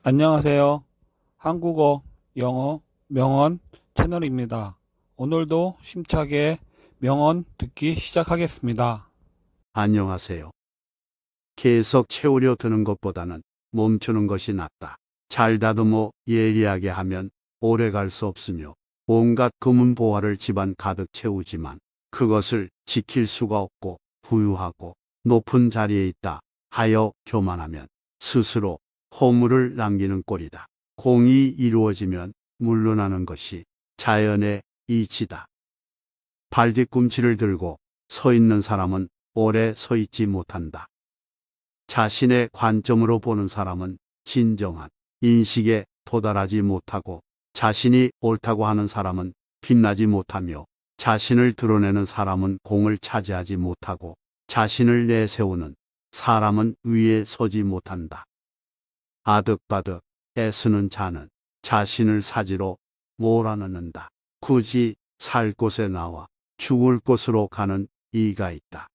안녕하세요. 한국어, 영어, 명언 채널입니다. 오늘도 힘차게 명언 듣기 시작하겠습니다. 안녕하세요. 계속 채우려 드는 것보다는 멈추는 것이 낫다. 잘 다듬어 예리하게 하면 오래 갈 수 없으며 온갖 금은 보화를 집안 가득 채우지만 그것을 지킬 수가 없고 부유하고 높은 자리에 있다 하여 교만하면 스스로 허물을 남기는 꼴이다. 공이 이루어지면 물러나는 것이 자연의 이치다. 발뒤꿈치를 들고 서 있는 사람은 오래 서 있지 못한다. 자신의 관점으로 보는 사람은 진정한 인식에 도달하지 못하고 자신이 옳다고 하는 사람은 빛나지 못하며 자신을 드러내는 사람은 공을 차지하지 못하고 자신을 내세우는 사람은 위에 서지 못한다. 아득바득 애쓰는 자는 자신을 사지로 몰아넣는다. 굳이 살 곳에 나와 죽을 곳으로 가는 이가 있다.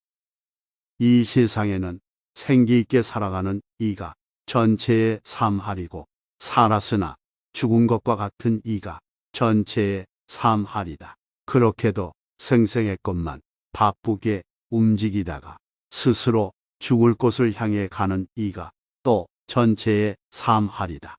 이 세상에는 생기 있게 살아가는 이가 전체의 삶하리고 살았으나 죽은 것과 같은 이가 전체의 삶하리다. 그렇게도 생생했건만 바쁘게 움직이다가 스스로 죽을 곳을 향해 가는 이가 또 전체의 삶하리다.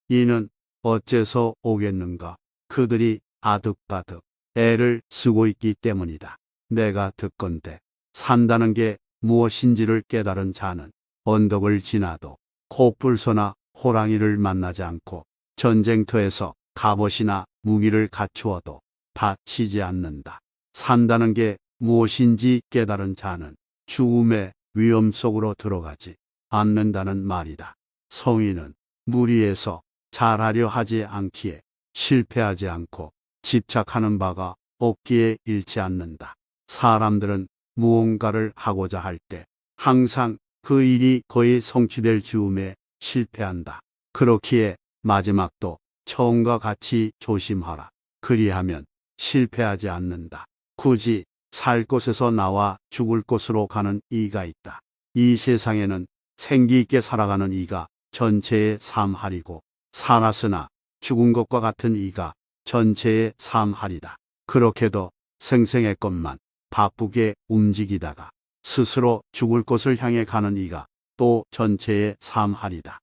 이는 어째서 오겠는가? 그들이 아득바득 애를 쓰고 있기 때문이다. 내가 듣건대 산다는 게 무엇인지를 깨달은 자는 언덕을 지나도 코뿔소나 호랑이를 만나지 않고 전쟁터에서 갑옷이나 무기를 갖추어도 다치지 않는다. 산다는 게 무엇인지 깨달은 자는 죽음의 위험 속으로 들어가지 않는다는 말이다. 성인은 무리해서 잘하려 하지 않기에 실패하지 않고 집착하는 바가 없기에 잃지 않는다. 사람들은 무언가를 하고자 할 때 항상 그 일이 거의 성취될 즈음에 실패한다. 그렇기에 마지막도 처음과 같이 조심하라. 그리하면 실패하지 않는다. 굳이 살 곳에서 나와 죽을 곳으로 가는 이가 있다. 이 세상에는 생기 있게 살아가는 이가 전체의 삶하리고 살았으나 죽은 것과 같은 이가 전체의 삶하리다. 그렇게도 생생했건만 바쁘게 움직이다가 스스로 죽을 곳을 향해 가는 이가 또 전체의 삶하리다.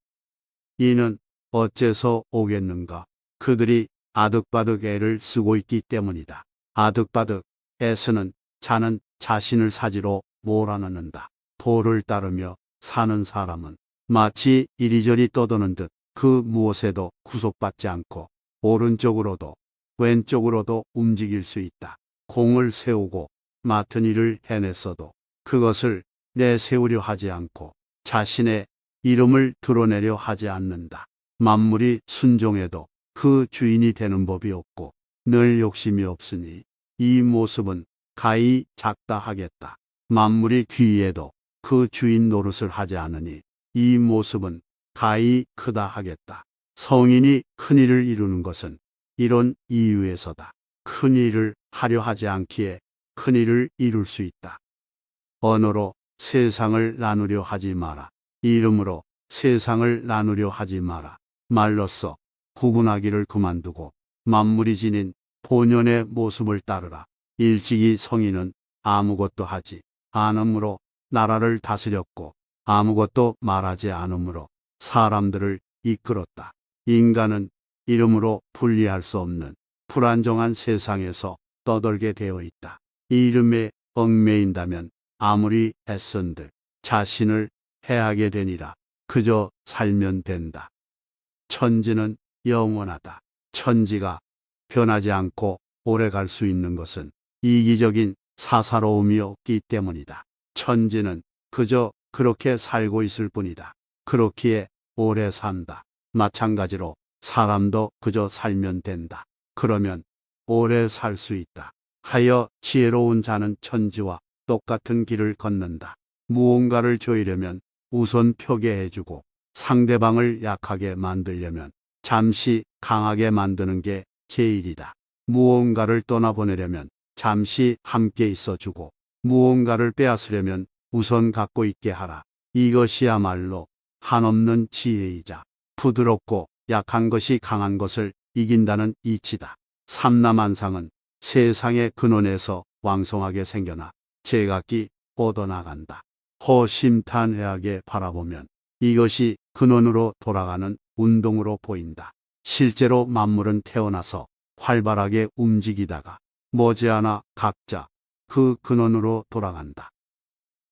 이는 어째서 오겠는가? 그들이 아득바득 애를 쓰고 있기 때문이다. 아득바득 애쓰는 자는 자신을 사지로 몰아넣는다. 도를 따르며 사는 사람은 마치 이리저리 떠도는 듯 그 무엇에도 구속받지 않고 오른쪽으로도 왼쪽으로도 움직일 수 있다. 공을 세우고 맡은 일을 해냈어도 그것을 내세우려 하지 않고 자신의 이름을 드러내려 하지 않는다. 만물이 순종해도 그 주인이 되는 법이 없고 늘 욕심이 없으니 이 모습은 가히 작다 하겠다. 만물이 귀해도 그 주인 노릇을 하지 않으니 이 모습은 가히 크다 하겠다. 성인이 큰일을 이루는 것은 이런 이유에서다. 큰일을 하려 하지 않기에 큰일을 이룰 수 있다. 언어로 세상을 나누려 하지 마라. 이름으로 세상을 나누려 하지 마라. 말로써 구분하기를 그만두고 만물이 지닌 본연의 모습을 따르라. 일찍이 성인은 아무것도 하지 않음으로 나라를 다스렸고 아무것도 말하지 않음으로 사람들을 이끌었다. 인간은 이름으로 분리할 수 없는 불안정한 세상에서 떠돌게 되어 있다. 이 이름에 얽매인다면 아무리 애쓴들 자신을 해하게 되니라. 그저 살면 된다. 천지는 영원하다. 천지가 변하지 않고 오래 갈 수 있는 것은 이기적인 사사로움이 없기 때문이다. 천지는 그저 그렇게 살고 있을 뿐이다. 그렇기에 오래 산다. 마찬가지로 사람도 그저 살면 된다. 그러면 오래 살 수 있다. 하여 지혜로운 자는 천지와 똑같은 길을 걷는다. 무언가를 조이려면 우선 표계해주고 상대방을 약하게 만들려면 잠시 강하게 만드는 게 제일이다. 무언가를 떠나보내려면 잠시 함께 있어주고 무언가를 빼앗으려면 우선 갖고 있게 하라. 이것이야말로 한없는 지혜이자 부드럽고 약한 것이 강한 것을 이긴다는 이치다. 삼라만상은 세상의 근원에서 왕성하게 생겨나 제각기 뻗어나간다. 허심탄회하게 바라보면 이것이 근원으로 돌아가는 운동으로 보인다. 실제로 만물은 태어나서 활발하게 움직이다가 머지않아 각자 그 근원으로 돌아간다.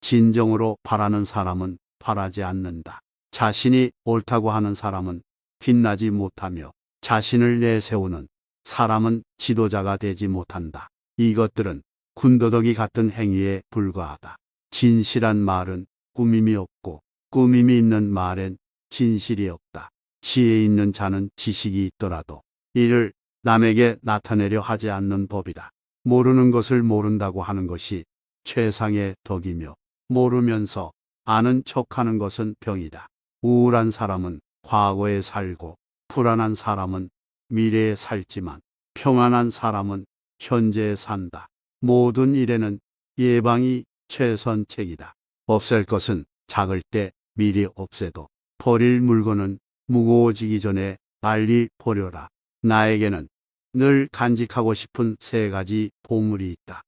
진정으로 바라는 사람은 바라지 않는다. 자신이 옳다고 하는 사람은 빛나지 못하며 자신을 내세우는 사람은 지도자가 되지 못한다. 이것들은 군더더기 같은 행위에 불과하다. 진실한 말은 꾸밈이 없고 꾸밈이 있는 말엔 진실이 없다. 지혜 있는 자는 지식이 있더라도 이를 남에게 나타내려 하지 않는 법이다. 모르는 것을 모른다고 하는 것이 최상의 덕이며 모르면서 아는 척하는 것은 병이다. 우울한 사람은 과거에 살고 불안한 사람은 미래에 살지만 평안한 사람은 현재에 산다. 모든 일에는 예방이 최선책이다. 없앨 것은 작을 때 미리 없애도 버릴 물건은 무거워지기 전에 빨리 버려라. 나에게는 늘 간직하고 싶은 3가지 보물이 있다.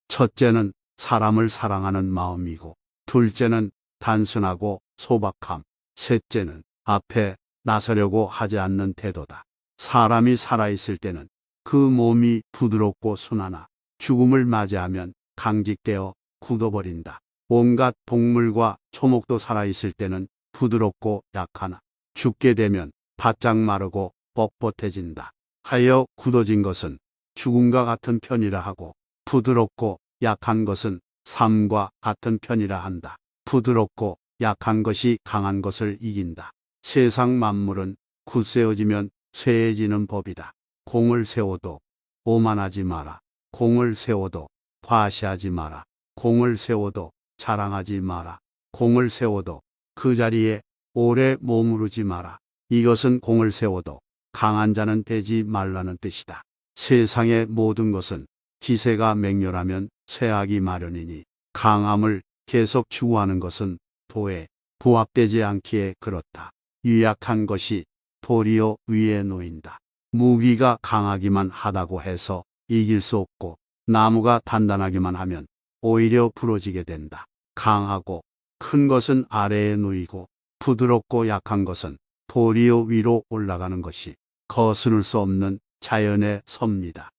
첫째는 사람을 사랑하는 마음이고, 둘째는 단순하고 소박함, 셋째는 앞에 나서려고 하지 않는 태도다. 사람이 살아있을 때는 그 몸이 부드럽고 순하나 죽음을 맞이하면 강직되어 굳어버린다. 온갖 동물과 초목도 살아있을 때는 부드럽고 약하나 죽게 되면 바짝 마르고 뻣뻣해진다. 하여 굳어진 것은 죽음과 같은 편이라 하고 부드럽고 약한 것은 삶과 같은 편이라 한다. 부드럽고 약한 것이 강한 것을 이긴다. 세상 만물은 굳세어지면 쇠해지는 법이다. 공을 세워도 오만하지 마라. 공을 세워도 과시하지 마라. 공을 세워도 자랑하지 마라. 공을 세워도 그 자리에 오래 머무르지 마라. 이것은 공을 세워도 강한 자는 되지 말라는 뜻이다. 세상의 모든 것은 기세가 맹렬하면 쇠하기 마련이니 강함을 계속 추구하는 것은 도에 부합되지 않기에 그렇다. 유약한 것이 도리어 위에 놓인다. 무기가 강하기만 하다고 해서 이길 수 없고 나무가 단단하기만 하면 오히려 부러지게 된다. 강하고 큰 것은 아래에 놓이고 부드럽고 약한 것은 도리어 위로 올라가는 것이 거스를 수 없는 자연의 섭니다.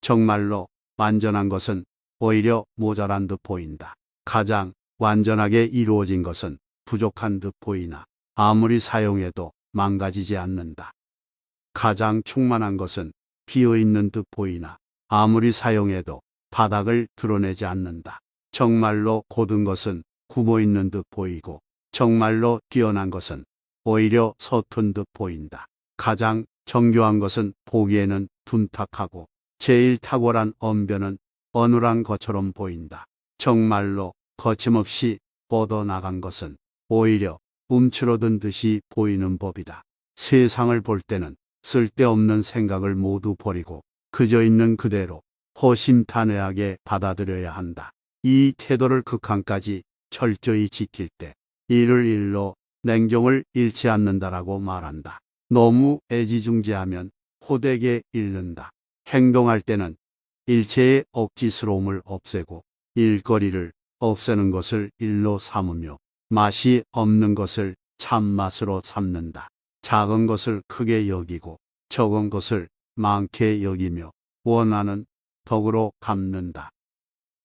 정말로 완전한 것은 오히려 모자란 듯 보인다. 가장 완전하게 이루어진 것은 부족한 듯 보이나 아무리 사용해도 망가지지 않는다. 가장 충만한 것은 비어있는 듯 보이나 아무리 사용해도 바닥을 드러내지 않는다. 정말로 고든 것은 굽어있는 듯 보이고 정말로 뛰어난 것은 오히려 서툰 듯 보인다. 가장 정교한 것은 보기에는 둔탁하고 제일 탁월한 언변은 어눌한 것처럼 보인다. 정말로 거침없이 뻗어나간 것은 오히려 움츠러든 듯이 보이는 법이다. 세상을 볼 때는 쓸데없는 생각을 모두 버리고 그저 있는 그대로 허심탄회하게 받아들여야 한다. 이 태도를 극한까지 철저히 지킬 때 이를 일로 냉정을 잃지 않는다라고 말한다. 너무 애지중지하면 호되게 잃는다. 행동할 때는 일체의 억지스러움을 없애고 일거리를 없애는 것을 일로 삼으며 맛이 없는 것을 참맛으로 삼는다. 작은 것을 크게 여기고 적은 것을 많게 여기며 원하는 덕으로 갚는다.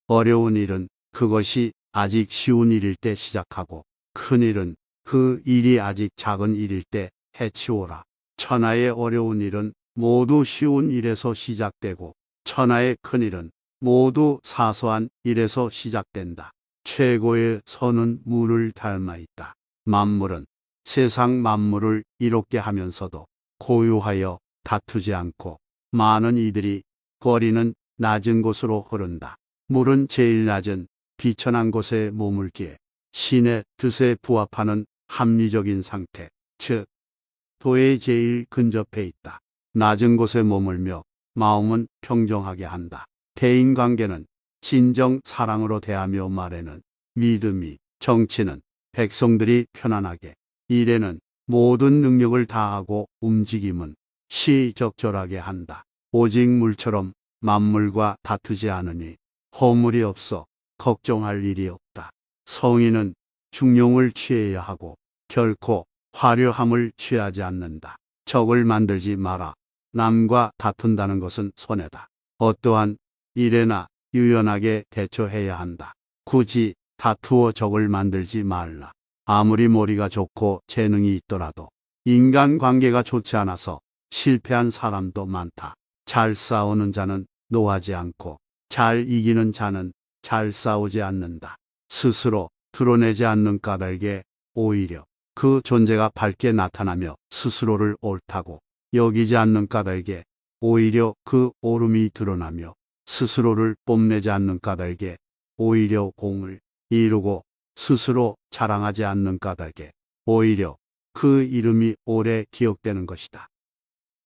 어려운 일은 그것이 아직 쉬운 일일 때 시작하고 큰 일은 그 일이 아직 작은 일일 때 해치워라. 천하의 어려운 일은 모두 쉬운 일에서 시작되고 천하의 큰 일은 모두 사소한 일에서 시작된다. 최고의 선은 물을 닮아 있다. 만물은 세상 만물을 이롭게 하면서도 고요하여 다투지 않고 많은 이들이 거리는 낮은 곳으로 흐른다. 물은 제일 낮은 비천한 곳에 머물기에 신의 뜻에 부합하는 합리적인 상태, 즉 도에 제일 근접해 있다. 낮은 곳에 머물며 마음은 평정하게 한다. 대인관계는 진정 사랑으로 대하며 말에는 믿음이, 정치는 백성들이 편안하게, 일에는 모든 능력을 다하고 움직임은 시적절하게 한다. 오직 물처럼 만물과 다투지 않으니 허물이 없어 걱정할 일이 없다. 성인은 중용을 취해야 하고 결코 화려함을 취하지 않는다. 적을 만들지 마라. 남과 다툰다는 것은 손해다. 어떠한 일에나 유연하게 대처해야 한다. 굳이 다투어 적을 만들지 말라. 아무리 머리가 좋고 재능이 있더라도 인간관계가 좋지 않아서 실패한 사람도 많다. 잘 싸우는 자는 노하지 않고 잘 이기는 자는 잘 싸우지 않는다. 스스로 드러내지 않는 까닭에 오히려 그 존재가 밝게 나타나며 스스로를 옳다고 여기지 않는 까닭에 오히려 그 옳음이 드러나며 스스로를 뽐내지 않는 까닭에 오히려 공을 이루고 스스로 자랑하지 않는 까닭에 오히려 그 이름이 오래 기억되는 것이다.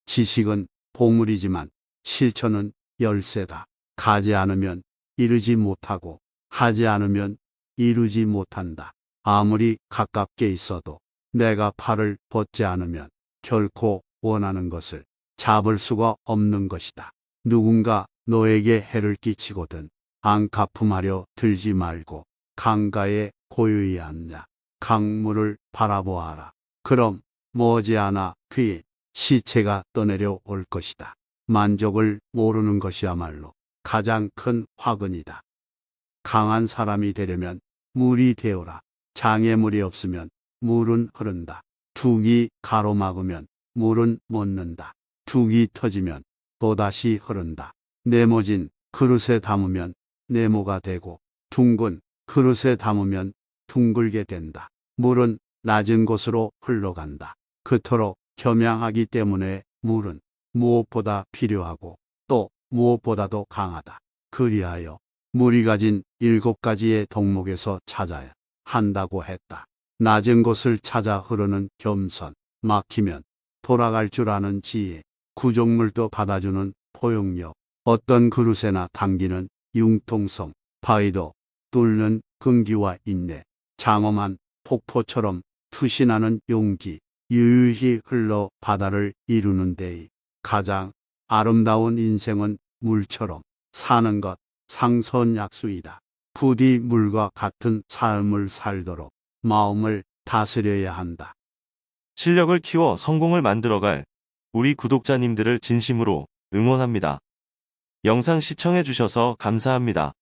지식은 보물이지만 실천은 열쇠다. 가지 않으면 이루지 못하고 하지 않으면 이루지 못한다. 아무리 가깝게 있어도 내가 팔을 뻗지 않으면 결코 원하는 것을 잡을 수가 없는 것이다. 누군가 너에게 해를 끼치거든 안갚음하려 들지 말고 강가에 고요히 앉아 강물을 바라보아라. 그럼 머지않아 그의 시체가 떠내려 올 것이다. 만족을 모르는 것이야말로 가장 큰 화근이다. 강한 사람이 되려면 물이 되어라. 장애물이 없으면 물은 흐른다. 둑이 가로막으면 물은 멎는다. 둑이 터지면 또다시 흐른다. 네모진 그릇에 담으면 네모가 되고 둥근 그릇에 담으면 둥글게 된다. 물은 낮은 곳으로 흘러간다. 그토록 겸양하기 때문에 물은 무엇보다 필요하고 또 무엇보다도 강하다. 그리하여 물이 가진 7가지의 덕목에서 찾아야 한다고 했다. 낮은 곳을 찾아 흐르는 겸손, 막히면 돌아갈 줄 아는 지혜, 구정물도 받아주는 포용력, 어떤 그릇에나 당기는 융통성, 바위도 뚫는 끈기와 인내, 장엄한 폭포처럼 투신하는 용기, 유유히 흘러 바다를 이루는 데에 가장 아름다운 인생은 물처럼 사는 것, 상선약수이다. 부디 물과 같은 삶을 살도록 마음을 다스려야 한다. 실력을 키워 성공을 만들어갈 우리 구독자님들을 진심으로 응원합니다. 영상 시청해주셔서 감사합니다.